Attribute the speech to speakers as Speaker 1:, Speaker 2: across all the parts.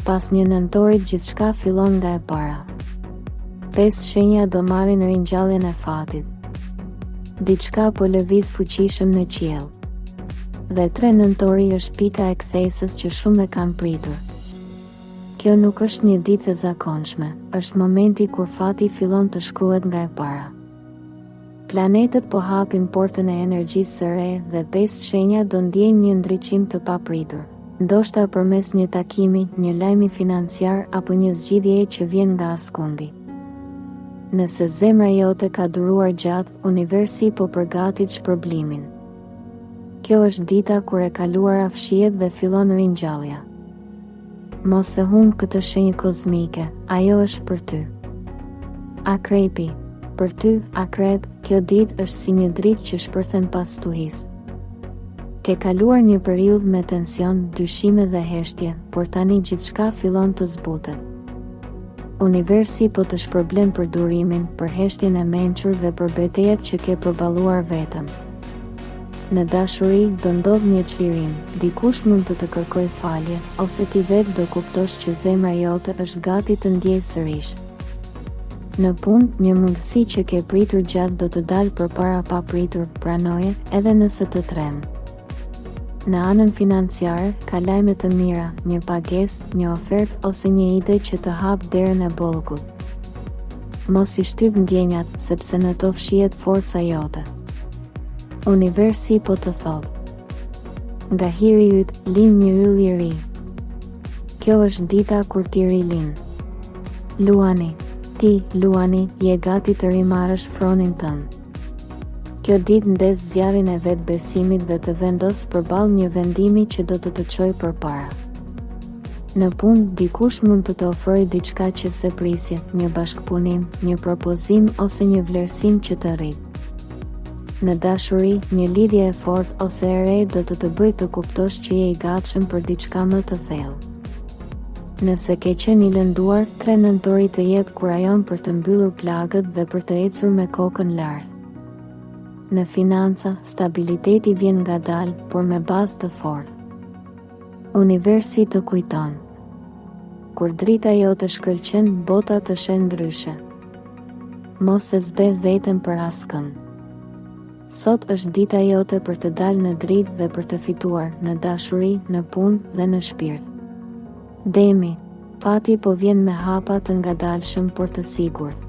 Speaker 1: Pas një nëntorit gjithçka fillon nga e para. 5 shenja do marrin ringjalljen e fatit. Diçka po lëviz fuqishëm në qiell. Dhe 3 nëntori është pika e kthesës që shumë e kanë pritur. Kjo nuk është një ditë e zakonshme, është momenti kur fati fillon të shkruhet nga e para. Planetet po hapin portën e energjisë së re dhe 5 shenja do ndjejnë një ndriçim të papritur. Ndoshta përmes një takimi, një lajmi financiar apo një zgjidhjeje që vjen nga askundi. Nëse zemra jote ka duruar gjatë, universi po përgatit shpërblimin. Kjo është dita kur e kaluara fshihet dhe fillon ringjallja. Mos e humb këtë shenjë kozmike, ajo është për ty. Akrepi. Për ty, akrep, kjo ditë është si një dritë që shpërthen pas tuhis. Ke kaluar një periudhë me tension, dyshime dhe heshtje, por tani gjithçka fillon të zbutet. Universi po të shpërblen për durimin, për heshtjen e mençur dhe për betejat që ke përballuar vetëm. Në dashuri do ndodh një çlirim, dikush mund të kërkojë falje, ose ti vetë do kuptosh që zemra jote është gati të ndjejë sërish. Në punë, një mundësi që ke pritur gjatë do të dalë përpara papritur, pranoje, edhe nëse të trem. Në anën financiare, ka lajme të mira, një pagesë, një ofertë ose një ide që të hap derën e bollëkut. Mos i shtyp ndjenjat, sepse në to fshihet forca jote. Universi po të thotë. Nga hiri yt, lind një yll i ri. Kjo është dita kur ti rilind. Luani. Ti, luani, je gati të rimarrësh fronin tënd. Kjo ditë ndes zjarrin e vetë besimit dhe të vendos përballë një vendimi që do të çojë përpara. Në punë, dikush mund të ofrojë diçka që se prisje, një bashkëpunim, një propozim ose një vlerësim që të rrit. Në dashuri, një lidhje e fortë ose e re do të bëjë të kuptosh që je i gatshëm për diçka më të thellë. Nëse ke qenë i lënduar, 3 nëntori të jep kurajon për të mbyllur plagët dhe për të ecur me kokën lart. Në financa, stabiliteti vjen ngadalë, por me bazë të fortë. Universi të kujton. Kur drita jote shkëlqen, bota të shen ndryshe. Mos e zbe veten për askënd. Sot është dita jote për të dalë në dritë dhe për të fituar, në dashuri, në punë dhe në shpirt. Demi, fati po vjen me hapa të ngadalshëm por të sigurt.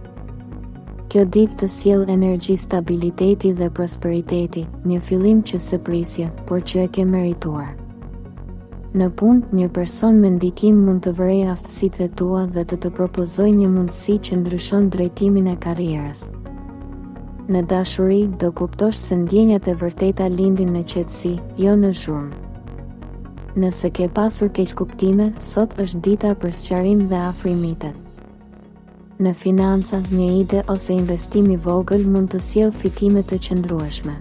Speaker 1: Kjo ditë të sjell energji stabiliteti dhe prosperiteti, një fillim që se prisje, por që e ke merituar. Në punë, një person me ndikim mund të vërejë aftësitë e tua dhe të propozojë një mundësi që ndryshon drejtimin e karrierës. Në dashuri, do kuptosh se ndjenjat e vërteta lindin në qetësi, jo në zhurmë. Nëse ke pasur keqkuptime, sot është dita për sqarim dhe afrimitet. Në financa, një ide ose investim i vogël mund të sjellë fitime të qëndrueshme.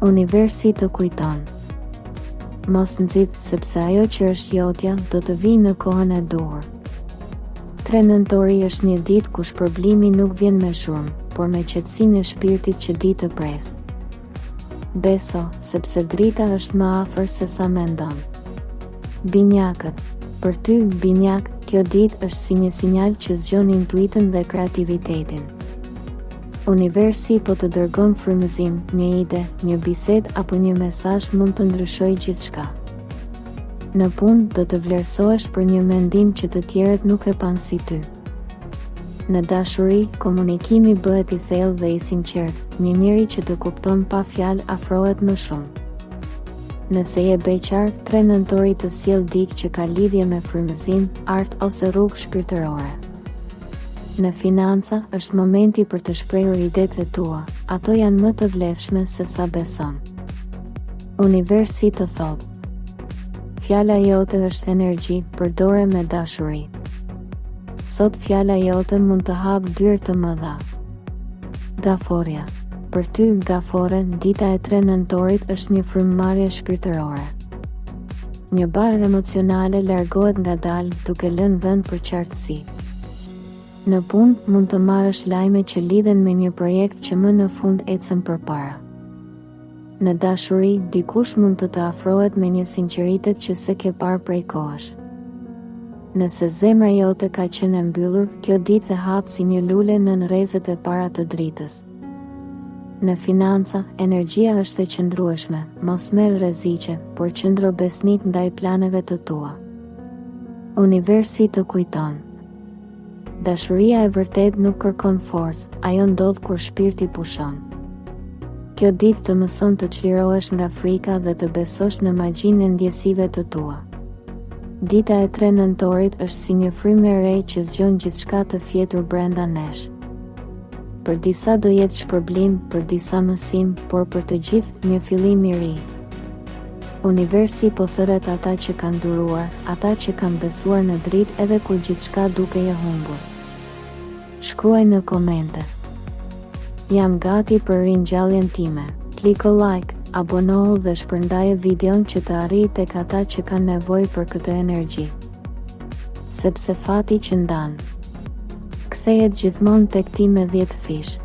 Speaker 1: Universi të kujton. Mos nxit, sepse ajo që është jotja do të vijë në kohën e duhur. 3 nëntori është një ditë ku shpërblimi nuk vjen me zhurmë, por me qetësinë e shpirtit që di të pres. Beso, sepse drita është më afër se sa mendon. Binjakët. Për ty, binjak, kjo ditë është si një sinjal që zgjon intuitën dhe kreativitetin. Universi po të dërgon frymëzim, një ide, një bisedë apo një mesazh mund të ndryshojë gjithçka. Në punë do të vlerësohesh për një mendim që të tjerët nuk e pan si ty. Në dashuri, komunikimi bëhet i thellë dhe i sinqert, një njeri që të kupton pa fjalë afrohet më shumë. Nëse je beqar, 3 nëntori të sjell dikë që ka lidhje me frymëzim, art ose rrugë shpirtërore. Në financa, është momenti për të shprehur idetë e tua, ato janë më të vlefshme se sa beson. Universi të thotë. Fjala jote është energji, përdore me dashuri. Sot fjala jote mund të hapë dyrë të mëdha. Gaforja. Për ty, gafore, dita e 3 nëntorit është një frymëmarrje shpirtërore. Një barë emocionale largohet ngadalë duke lënë vend për qartësi. Në punë, mund të marrësh lajme që lidhen me një projekt që më në fund ecën përpara. Në dashuri, dikush mund të afrohet me një sinqeritet që se ke parë prej kohësh. Nëse zemra jote ka qenë e mbyllur, kjo ditë e hap si një lule nën rrezet e para të dritës. Në financa, energjia është e qëndrueshme, mos merr rreziqe, por qëndro besnik ndaj planeve të tua. Universi të kujton. Dashuria e vërtet nuk kërkon forcë, ajo ndodh kur shpirti pushon. Kjo ditë të mëson të çlirohesh nga frika dhe të besosh në magjinë e ndjesive të tua. Dita e 3 nëntorit është si një frymë e re që zgjon gjithçka të fjetur brenda nesh. Për disa do jetë shpërblim, për disa mësim, por për të gjithë një fillim i ri. Universi po thërret ata që kanë duruar, ata që kanë besuar në dritë edhe kur gjithçka dukej e humbur. Shkruaj në komente. Jam gati për ringjalljen time. Kliko like, abonohu dhe shpërndaje videon që të arrijë tek ata që kanë nevojë për këtë energji. Sepse fati që ndan, kthehet gjithmonë tek ti me 10 fish.